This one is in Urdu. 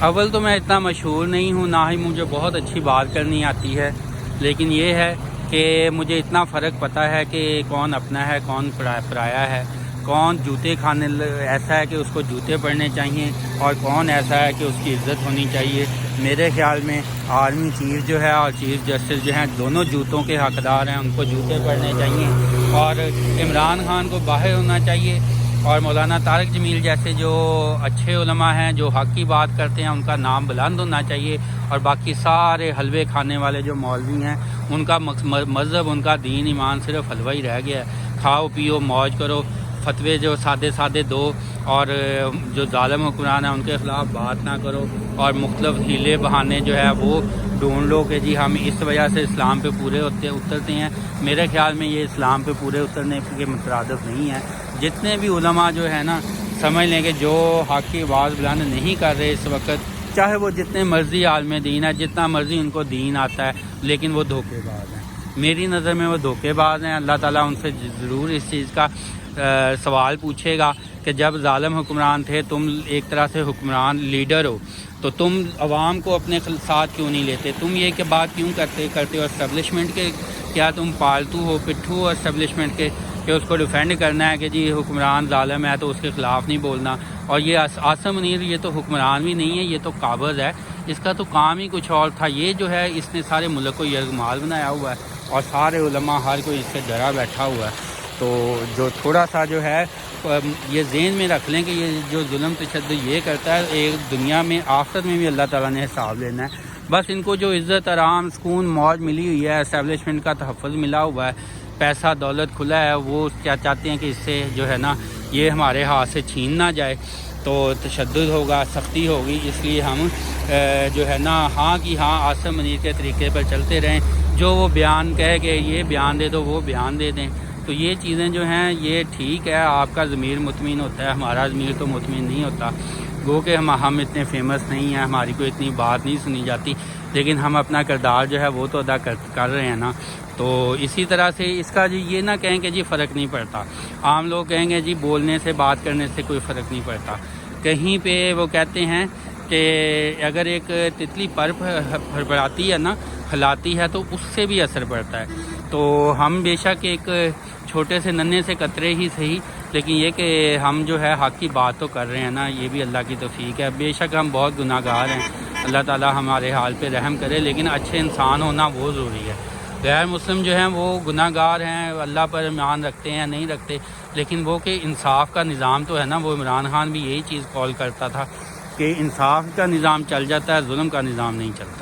اول تو میں اتنا مشہور نہیں ہوں، نہ ہی مجھے بہت اچھی بات کرنی آتی ہے، لیکن یہ ہے کہ مجھے اتنا فرق پتہ ہے کہ کون اپنا ہے، کون پرایا ہے، کون جوتے کھانے ایسا ہے کہ اس کو جوتے پڑنے چاہیے، اور کون ایسا ہے کہ اس کی عزت ہونی چاہیے۔ میرے خیال میں آرمی چیف جو ہے اور چیف جسٹس جو ہیں دونوں جوتوں کے حقدار ہیں، ان کو جوتے پڑنے چاہیے، اور عمران خان کو باہر ہونا چاہیے، اور مولانا طارق جمیل جیسے جو اچھے علماء ہیں جو حق کی بات کرتے ہیں ان کا نام بلند ہونا چاہیے، اور باقی سارے حلوے کھانے والے جو مولوی ہیں ان کا مذہب، ان کا دین ایمان صرف حلوہ ہی رہ گیا ہے۔ کھاؤ پیو موج کرو، فتوے جو سادے دو، اور جو ظالم حکمران ہیں ان کے خلاف بات نہ کرو، اور مختلف ہیلے بہانے جو ہے وہ ڈھونڈ لو کہ جی ہم اس وجہ سے اسلام پہ پورے اترتے ہیں۔ میرے خیال میں یہ اسلام پہ پورے اترنے کے مترادف نہیں ہے۔ جتنے بھی علماء جو ہے نا سمجھ لیں کہ جو حق کی آواز بلند نہیں کر رہے اس وقت، چاہے وہ جتنے مرضی عالم دین ہے، جتنا مرضی ان کو دین آتا ہے، لیکن وہ دھوکے باز ہیں۔ میری نظر میں وہ دھوکے باز ہیں۔ اللہ تعالیٰ ان سے ضرور اس چیز کا سوال پوچھے گا کہ جب ظالم حکمران تھے، تم ایک طرح سے حکمران لیڈر ہو، تو تم عوام کو اپنے ساتھ کیوں نہیں لیتے؟ تم یہ کہ بات کیوں کرتے ہو اسٹیبلشمنٹ کے؟ کیا تم پالتو ہو، پٹھو ہو اسٹیبلشمنٹ کے کہ اس کو ڈیفینڈ کرنا ہے کہ جی حکمران ظالم ہے تو اس کے خلاف نہیں بولنا؟ اور یہ عاصم منیر یہ تو حکمران بھی نہیں ہے، یہ تو قابض ہے، اس کا تو کام ہی کچھ اور تھا۔ یہ جو ہے اس نے سارے ملک کو یرغمال بنایا ہوا ہے، اور سارے علماء ہر کوئی اس سے ڈرا بیٹھا ہوا ہے۔ تو جو تھوڑا سا جو ہے یہ ذہن میں رکھ لیں کہ یہ جو ظلم تشدد یہ کرتا ہے، ایک دنیا میں آخرت میں بھی اللہ تعالیٰ نے حساب لینا ہے۔ بس ان کو جو عزت آرام سکون موج ملی ہوئی ہے، اسٹیبلشمنٹ کا تحفظ ملا ہوا ہے، پیسہ دولت کھلا ہے، وہ کیا چاہتے ہیں کہ اس سے جو ہے نا یہ ہمارے ہاتھ سے چھین نہ جائے، تو تشدد ہوگا، سختی ہوگی۔ اس لیے ہم جو ہے نا ہاں کی ہاں عاصم منیر کے طریقے پر چلتے رہیں، جو وہ بیان کہے کہ یہ بیان دے دو وہ بیان دے دیں۔ تو یہ چیزیں جو ہیں یہ ٹھیک ہے، آپ کا ضمیر مطمئن ہوتا ہے، ہمارا ضمیر تو مطمئن نہیں ہوتا۔ گو کہ ہم اتنے فیمس نہیں ہیں، ہماری کوئی اتنی بات نہیں سنی جاتی، لیکن ہم اپنا کردار جو ہے وہ تو ادا کر رہے ہیں نا۔ تو اسی طرح سے اس کا جی یہ نہ کہیں کہ جی فرق نہیں پڑتا۔ عام لوگ کہیں گے جی بولنے سے بات کرنے سے کوئی فرق نہیں پڑتا۔ کہیں پہ وہ کہتے ہیں کہ اگر ایک تتلی پر پھڑپڑاتی ہے نا، ہلاتی ہے، تو اس سے بھی اثر پڑتا ہے۔ تو ہم بے شک ایک چھوٹے سے ننھے سے قطرے ہی صحیح، لیکن یہ کہ ہم جو ہے حق کی بات تو کر رہے ہیں نا، یہ بھی اللہ کی توفیق ہے۔ بے شک ہم بہت گناہ گار ہیں، اللہ تعالیٰ ہمارے حال پہ رحم کرے، لیکن اچھے انسان ہونا وہ ضروری ہے۔ غیر مسلم جو ہیں وہ گناہ گار ہیں، اللہ پر ایمان رکھتے ہیں نہیں رکھتے، لیکن وہ کہ انصاف کا نظام تو ہے نا، وہ عمران خان بھی یہی چیز قول کرتا تھا کہ انصاف کا نظام چل جاتا ہے، ظلم کا نظام نہیں چلتا۔